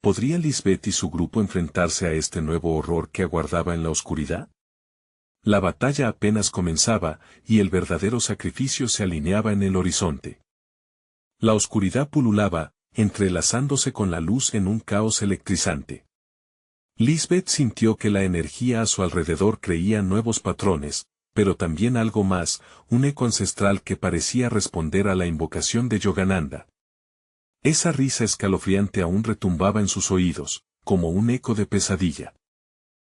¿Podría Lisbeth y su grupo enfrentarse a este nuevo horror que aguardaba en la oscuridad? La batalla apenas comenzaba, y el verdadero sacrificio se alineaba en el horizonte. La oscuridad pululaba, entrelazándose con la luz en un caos electrizante. Lisbeth sintió que la energía a su alrededor creía nuevos patrones, pero también algo más, un eco ancestral que parecía responder a la invocación de Yogananda. Esa risa escalofriante aún retumbaba en sus oídos, como un eco de pesadilla.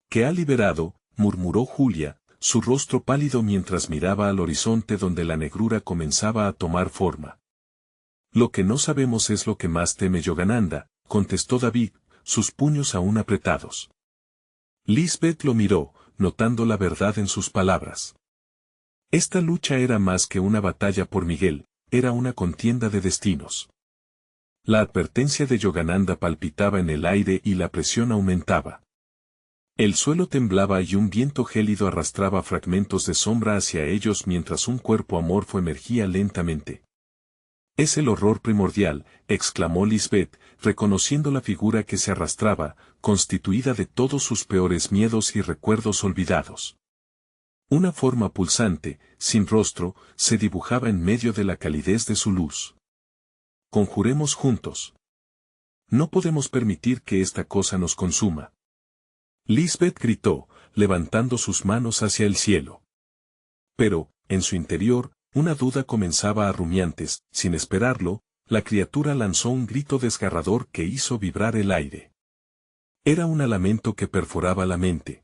«¿Qué ha liberado?», murmuró Julia, su rostro pálido mientras miraba al horizonte donde la negrura comenzaba a tomar forma. «Lo que no sabemos es lo que más teme Yogananda», contestó David, sus puños aún apretados. Lisbeth lo miró, notando la verdad en sus palabras. Esta lucha era más que una batalla por Miguel, era una contienda de destinos. La advertencia de Yogananda palpitaba en el aire y la presión aumentaba. El suelo temblaba y un viento gélido arrastraba fragmentos de sombra hacia ellos mientras un cuerpo amorfo emergía lentamente. «Es el horror primordial», exclamó Lisbeth, reconociendo la figura que se arrastraba, constituida de todos sus peores miedos y recuerdos olvidados. Una forma pulsante, sin rostro, se dibujaba en medio de la calidez de su luz. «Conjuremos juntos. No podemos permitir que esta cosa nos consuma». Lisbeth gritó, levantando sus manos hacia el cielo. Pero, en su interior, una duda comenzaba a rumiantes. Sin esperarlo, la criatura lanzó un grito desgarrador que hizo vibrar el aire. Era un lamento que perforaba la mente.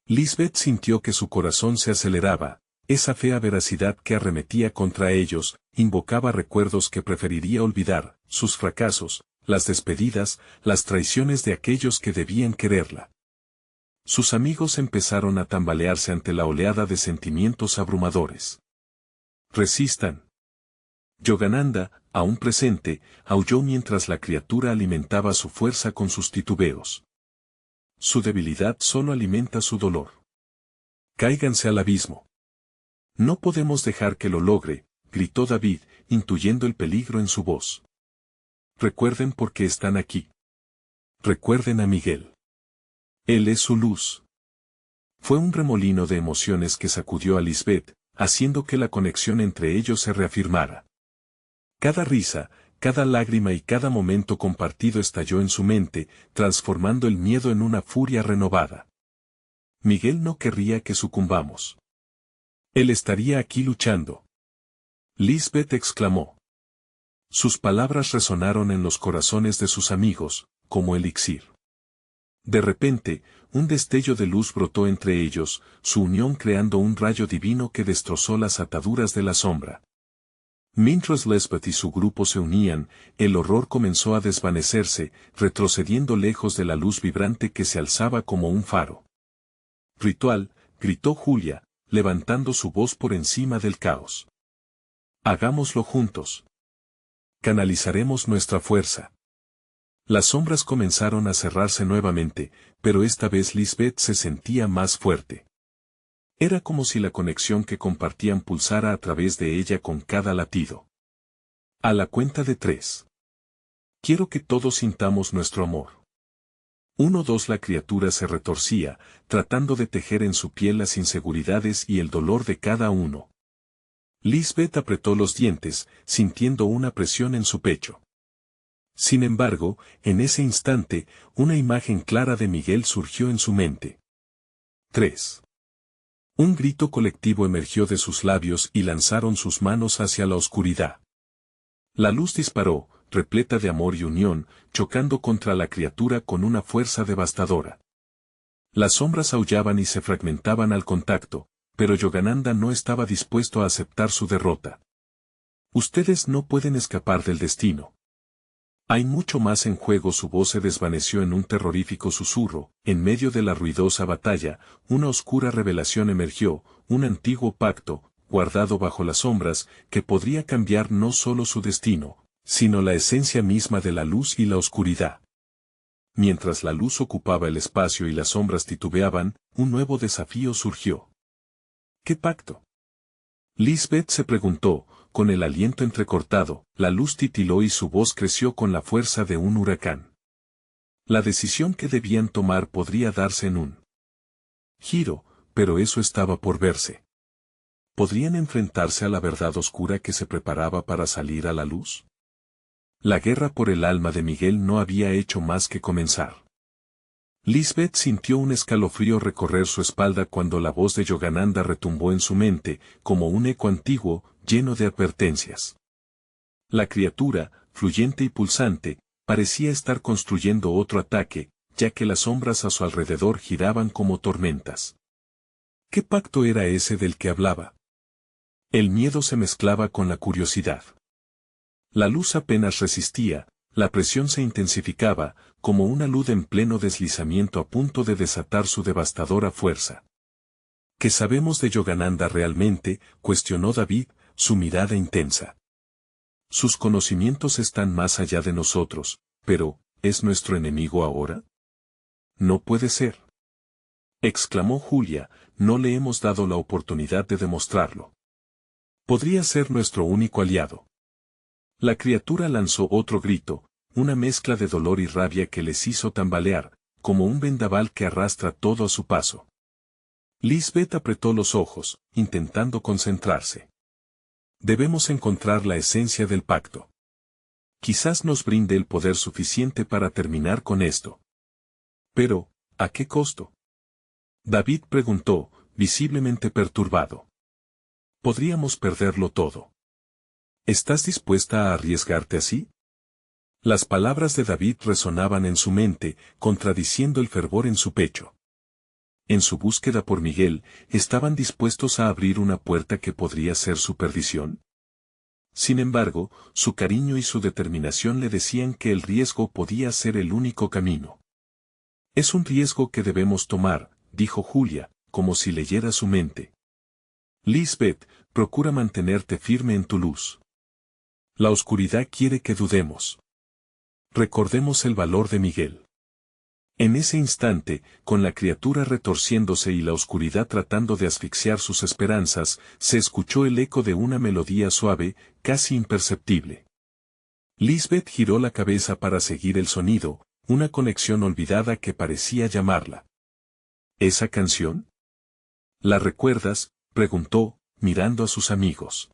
Lisbeth sintió que su corazón se aceleraba, esa fea veracidad que arremetía contra ellos, invocaba recuerdos que preferiría olvidar, sus fracasos, las despedidas, las traiciones de aquellos que debían quererla. Sus amigos empezaron a tambalearse ante la oleada de sentimientos abrumadores. «Resistan». Yogananda, aún presente, aulló mientras la criatura alimentaba su fuerza con sus titubeos. «Su debilidad solo alimenta su dolor. Cáiganse al abismo». «No podemos dejar que lo logre», gritó David, intuyendo el peligro en su voz. «Recuerden por qué están aquí. Recuerden a Miguel. Él es su luz». Fue un remolino de emociones que sacudió a Lisbeth, haciendo que la conexión entre ellos se reafirmara. Cada risa, cada lágrima y cada momento compartido estalló en su mente, transformando el miedo en una furia renovada. Miguel no querría que sucumbamos. Él estaría aquí luchando. Lisbeth exclamó. Sus palabras resonaron en los corazones de sus amigos, como elixir. De repente, un destello de luz brotó entre ellos, su unión creando un rayo divino que destrozó las ataduras de la sombra. Mientras Lisbeth y su grupo se unían, el horror comenzó a desvanecerse, retrocediendo lejos de la luz vibrante que se alzaba como un faro. «Ritual», gritó Julia, levantando su voz por encima del caos. «Hagámoslo juntos. Canalizaremos nuestra fuerza». Las sombras comenzaron a cerrarse nuevamente, pero esta vez Lisbeth se sentía más fuerte. Era como si la conexión que compartían pulsara a través de ella con cada latido. A la cuenta de 3. Quiero que todos sintamos nuestro amor. 1, 2. La criatura se retorcía, tratando de tejer en su piel las inseguridades y el dolor de cada uno. Lisbeth apretó los dientes, sintiendo una presión en su pecho. Sin embargo, en ese instante, una imagen clara de Miguel surgió en su mente. 3. Un grito colectivo emergió de sus labios y lanzaron sus manos hacia la oscuridad. La luz disparó, repleta de amor y unión, chocando contra la criatura con una fuerza devastadora. Las sombras aullaban y se fragmentaban al contacto, pero Yogananda no estaba dispuesto a aceptar su derrota. Ustedes no pueden escapar del destino. Hay mucho más en juego. Su voz se desvaneció en un terrorífico susurro. En medio de la ruidosa batalla, una oscura revelación emergió, un antiguo pacto, guardado bajo las sombras, que podría cambiar no solo su destino, sino la esencia misma de la luz y la oscuridad. Mientras la luz ocupaba el espacio y las sombras titubeaban, un nuevo desafío surgió. ¿Qué pacto? Lisbeth se preguntó, con el aliento entrecortado. La luz titiló y su voz creció con la fuerza de un huracán. La decisión que debían tomar podría darse en un giro, pero eso estaba por verse. ¿Podrían enfrentarse a la verdad oscura que se preparaba para salir a la luz? La guerra por el alma de Miguel no había hecho más que comenzar. Lisbeth sintió un escalofrío recorrer su espalda cuando la voz de Yogananda retumbó en su mente, como un eco antiguo, lleno de advertencias. La criatura, fluyente y pulsante, parecía estar construyendo otro ataque, ya que las sombras a su alrededor giraban como tormentas. ¿Qué pacto era ese del que hablaba? El miedo se mezclaba con la curiosidad. La luz apenas resistía, la presión se intensificaba, como una luz en pleno deslizamiento a punto de desatar su devastadora fuerza. ¿Qué sabemos de Yogananda realmente?, cuestionó David, su mirada intensa. Sus conocimientos están más allá de nosotros, pero, ¿es nuestro enemigo ahora? No puede ser. Exclamó Julia, no le hemos dado la oportunidad de demostrarlo. Podría ser nuestro único aliado. La criatura lanzó otro grito, una mezcla de dolor y rabia que les hizo tambalear, como un vendaval que arrastra todo a su paso. Lisbeth apretó los ojos, intentando concentrarse. Debemos encontrar la esencia del pacto. Quizás nos brinde el poder suficiente para terminar con esto. Pero, ¿a qué costo? David preguntó, visiblemente perturbado. Podríamos perderlo todo. ¿Estás dispuesta a arriesgarte así? Las palabras de David resonaban en su mente, contradiciendo el fervor en su pecho. En su búsqueda por Miguel, ¿estaban dispuestos a abrir una puerta que podría ser su perdición? Sin embargo, su cariño y su determinación le decían que el riesgo podía ser el único camino. Es un riesgo que debemos tomar, dijo Julia, como si leyera su mente. Lisbeth, procura mantenerte firme en tu luz. La oscuridad quiere que dudemos. Recordemos el valor de Miguel. En ese instante, con la criatura retorciéndose y la oscuridad tratando de asfixiar sus esperanzas, se escuchó el eco de una melodía suave, casi imperceptible. Lisbeth giró la cabeza para seguir el sonido, una conexión olvidada que parecía llamarla. ¿Esa canción? ¿La recuerdas?, preguntó, mirando a sus amigos.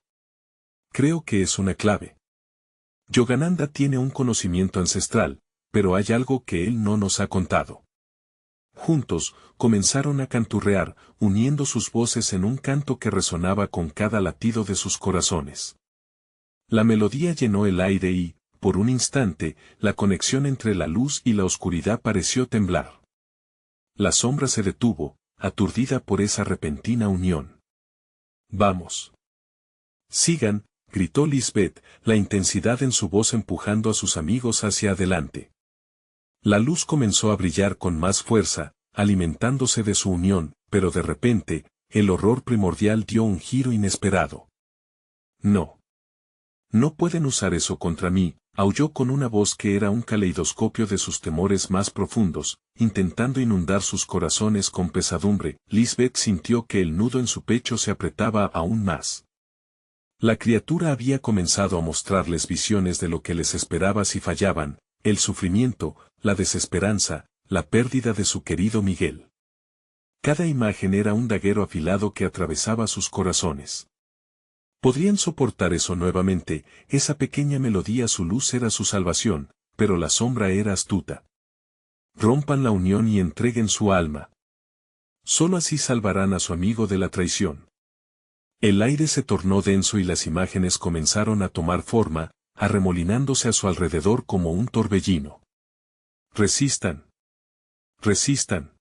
Creo que es una clave. Yogananda tiene un conocimiento ancestral, pero hay algo que él no nos ha contado. Juntos, comenzaron a canturrear, uniendo sus voces en un canto que resonaba con cada latido de sus corazones. La melodía llenó el aire y, por un instante, la conexión entre la luz y la oscuridad pareció temblar. La sombra se detuvo, aturdida por esa repentina unión. Vamos. Sigan, gritó Lisbeth, la intensidad en su voz empujando a sus amigos hacia adelante. La luz comenzó a brillar con más fuerza, alimentándose de su unión, pero de repente, el horror primordial dio un giro inesperado. No. No pueden usar eso contra mí, aulló con una voz que era un caleidoscopio de sus temores más profundos, intentando inundar sus corazones con pesadumbre. Lisbeth sintió que el nudo en su pecho se apretaba aún más. La criatura había comenzado a mostrarles visiones de lo que les esperaba si fallaban, el sufrimiento, la desesperanza, la pérdida de su querido Miguel. Cada imagen era un daguero afilado que atravesaba sus corazones. ¿Podrían soportar eso nuevamente? Esa pequeña melodía, su luz era su salvación, pero la sombra era astuta. Rompan la unión y entreguen su alma. Solo así salvarán a su amigo de la traición. El aire se tornó denso y las imágenes comenzaron a tomar forma, arremolinándose a su alrededor como un torbellino. ¡Resistan! ¡Resistan!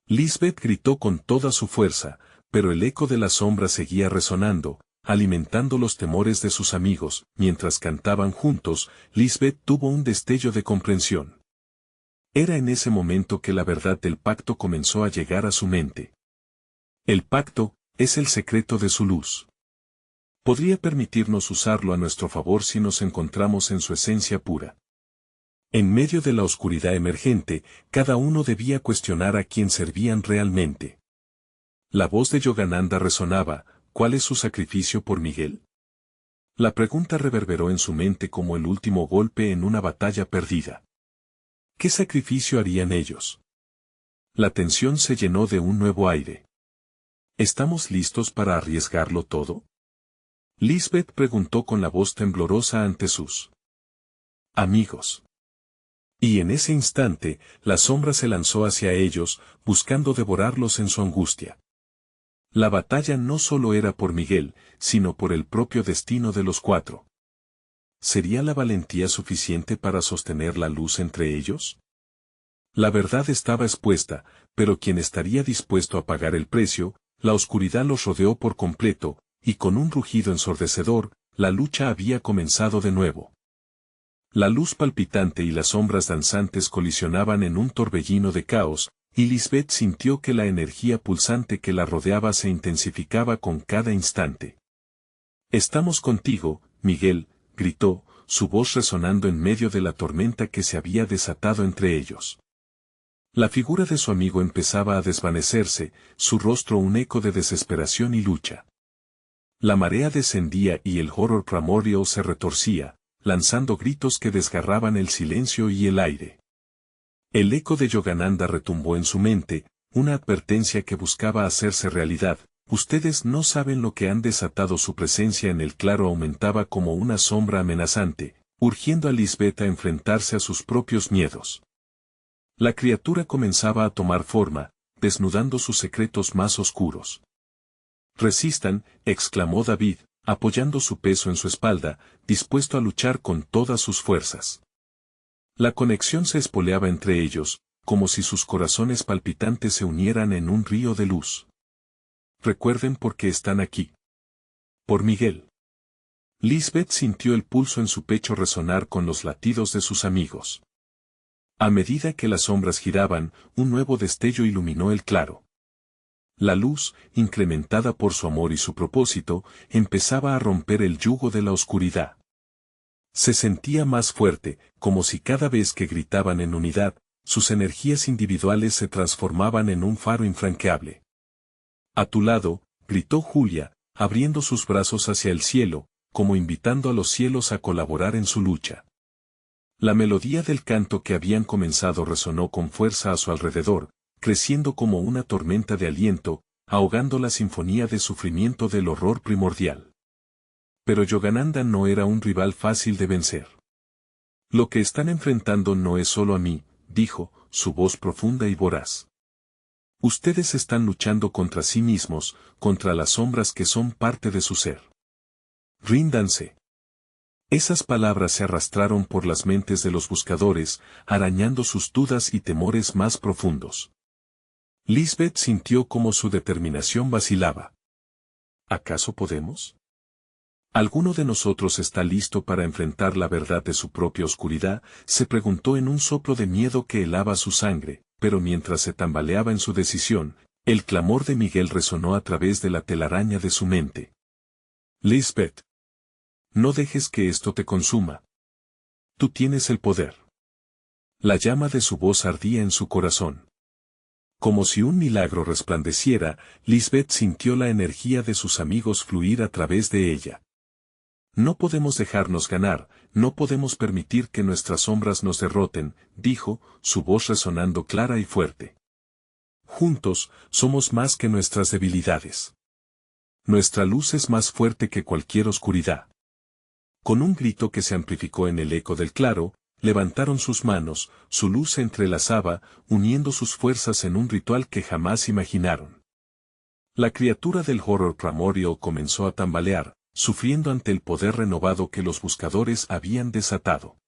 Lisbeth gritó con toda su fuerza, pero el eco de la sombra seguía resonando, alimentando los temores de sus amigos. Mientras cantaban juntos, Lisbeth tuvo un destello de comprensión. Era en ese momento que la verdad del pacto comenzó a llegar a su mente. El pacto es el secreto de su luz. Podría permitirnos usarlo a nuestro favor si nos encontramos en su esencia pura. En medio de la oscuridad emergente, cada uno debía cuestionar a quién servían realmente. La voz de Yogananda resonaba: ¿cuál es su sacrificio por Miguel? La pregunta reverberó en su mente como el último golpe en una batalla perdida. ¿Qué sacrificio harían ellos? La tensión se llenó de un nuevo aire. ¿Estamos listos para arriesgarlo todo? Lisbeth preguntó con la voz temblorosa ante sus amigos. Y en ese instante, la sombra se lanzó hacia ellos, buscando devorarlos en su angustia. La batalla no solo era por Miguel, sino por el propio destino de los cuatro. ¿Sería la valentía suficiente para sostener la luz entre ellos? La verdad estaba expuesta, pero quien estaría dispuesto a pagar el precio, la oscuridad los rodeó por completo, y con un rugido ensordecedor, la lucha había comenzado de nuevo. La luz palpitante y las sombras danzantes colisionaban en un torbellino de caos, y Lisbeth sintió que la energía pulsante que la rodeaba se intensificaba con cada instante. «Estamos contigo, Miguel», gritó, su voz resonando en medio de la tormenta que se había desatado entre ellos. La figura de su amigo empezaba a desvanecerse, su rostro un eco de desesperación y lucha. La marea descendía y el horror primordial se retorcía, lanzando gritos que desgarraban el silencio y el aire. El eco de Yogananda retumbó en su mente, una advertencia que buscaba hacerse realidad: ustedes no saben lo que han desatado. Su presencia en el claro aumentaba como una sombra amenazante, urgiendo a Lisbeth a enfrentarse a sus propios miedos. La criatura comenzaba a tomar forma, desnudando sus secretos más oscuros. «Resistan», exclamó David, apoyando su peso en su espalda, dispuesto a luchar con todas sus fuerzas. La conexión se espoleaba entre ellos, como si sus corazones palpitantes se unieran en un río de luz. «Recuerden por qué están aquí. Por Miguel». Lisbeth sintió el pulso en su pecho resonar con los latidos de sus amigos. A medida que las sombras giraban, un nuevo destello iluminó el claro. La luz, incrementada por su amor y su propósito, empezaba a romper el yugo de la oscuridad. Se sentía más fuerte, como si cada vez que gritaban en unidad, sus energías individuales se transformaban en un faro infranqueable. «A tu lado», gritó Julia, abriendo sus brazos hacia el cielo, como invitando a los cielos a colaborar en su lucha. La melodía del canto que habían comenzado resonó con fuerza a su alrededor, creciendo como una tormenta de aliento, ahogando la sinfonía de sufrimiento del horror primordial. Pero Yogananda no era un rival fácil de vencer. «Lo que están enfrentando no es solo a mí», dijo, su voz profunda y voraz. «Ustedes están luchando contra sí mismos, contra las sombras que son parte de su ser. Ríndanse». Esas palabras se arrastraron por las mentes de los buscadores, arañando sus dudas y temores más profundos. Lisbeth sintió como su determinación vacilaba. ¿Acaso podemos? ¿Alguno de nosotros está listo para enfrentar la verdad de su propia oscuridad?, se preguntó en un soplo de miedo que helaba su sangre, pero mientras se tambaleaba en su decisión, el clamor de Miguel resonó a través de la telaraña de su mente. «Lisbeth, no dejes que esto te consuma. Tú tienes el poder». La llama de su voz ardía en su corazón. Como si un milagro resplandeciera, Lisbeth sintió la energía de sus amigos fluir a través de ella. «No podemos dejarnos ganar, no podemos permitir que nuestras sombras nos derroten», dijo, su voz resonando clara y fuerte. «Juntos, somos más que nuestras debilidades. Nuestra luz es más fuerte que cualquier oscuridad». Con un grito que se amplificó en el eco del claro, levantaron sus manos, su luz se entrelazaba, uniendo sus fuerzas en un ritual que jamás imaginaron. La criatura del horror primordial comenzó a tambalear, sufriendo ante el poder renovado que los buscadores habían desatado.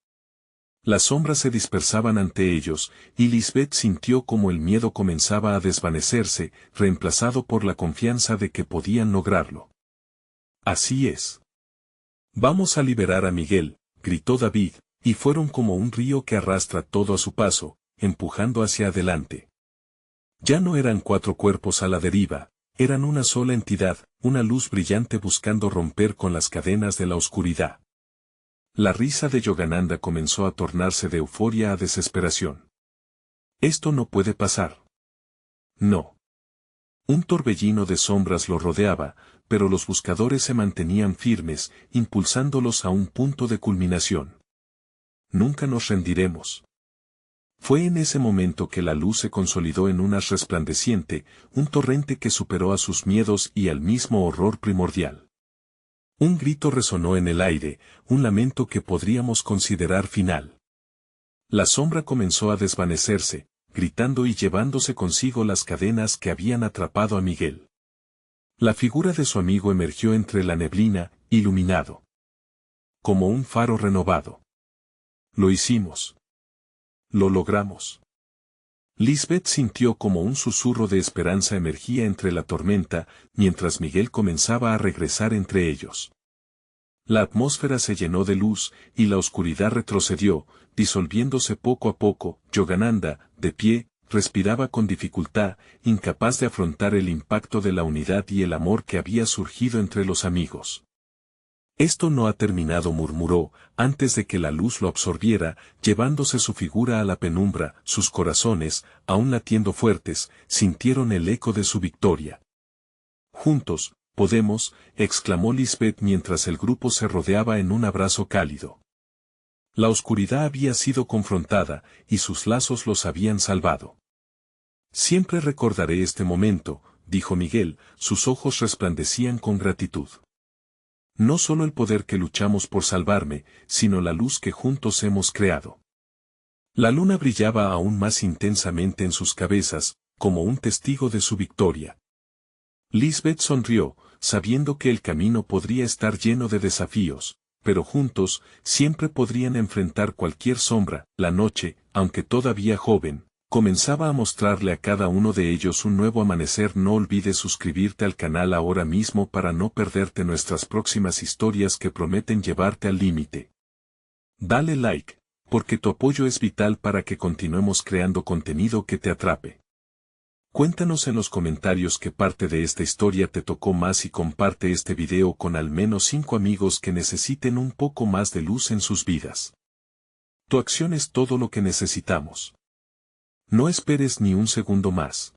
Las sombras se dispersaban ante ellos, y Lisbeth sintió como el miedo comenzaba a desvanecerse, reemplazado por la confianza de que podían lograrlo. «Así es. Vamos a liberar a Miguel», gritó David, y fueron como un río que arrastra todo a su paso, empujando hacia adelante. Ya no eran cuatro cuerpos a la deriva, eran una sola entidad, una luz brillante buscando romper con las cadenas de la oscuridad. La risa de Yogananda comenzó a tornarse de euforia a desesperación. Esto no puede pasar. No. Un torbellino de sombras lo rodeaba, pero los buscadores se mantenían firmes, impulsándolos a un punto de culminación. Nunca nos rendiremos. Fue en ese momento que la luz se consolidó en un haz resplandeciente, un torrente que superó a sus miedos y al mismo horror primordial. Un grito resonó en el aire, un lamento que podríamos considerar final. La sombra comenzó a desvanecerse, gritando y llevándose consigo las cadenas que habían atrapado a Miguel. La figura de su amigo emergió entre la neblina, iluminado. Como un faro renovado. Lo hicimos. Lo logramos. Lisbeth sintió como un susurro de esperanza emergía entre la tormenta, mientras Miguel comenzaba a regresar entre ellos. La atmósfera se llenó de luz, y la oscuridad retrocedió, disolviéndose poco a poco. Yogananda, de pie, respiraba con dificultad, incapaz de afrontar el impacto de la unidad y el amor que había surgido entre los amigos. Esto no ha terminado, murmuró, antes de que la luz lo absorbiera, llevándose su figura a la penumbra. Sus corazones, aún latiendo fuertes, sintieron el eco de su victoria. Juntos, podemos, exclamó Lisbeth mientras el grupo se rodeaba en un abrazo cálido. La oscuridad había sido confrontada, y sus lazos los habían salvado. Siempre recordaré este momento, dijo Miguel, sus ojos resplandecían con gratitud. No solo el poder que luchamos por salvarme, sino la luz que juntos hemos creado. La luna brillaba aún más intensamente en sus cabezas, como un testigo de su victoria. Lisbeth sonrió, sabiendo que el camino podría estar lleno de desafíos, pero juntos, siempre podrían enfrentar cualquier sombra. La noche, aunque todavía joven, comenzaba a mostrarle a cada uno de ellos un nuevo amanecer. No olvides suscribirte al canal ahora mismo para no perderte nuestras próximas historias que prometen llevarte al límite. Dale like, porque tu apoyo es vital para que continuemos creando contenido que te atrape. Cuéntanos en los comentarios qué parte de esta historia te tocó más y comparte este video con al menos 5 amigos que necesiten un poco más de luz en sus vidas. Tu acción es todo lo que necesitamos. No esperes ni un segundo más.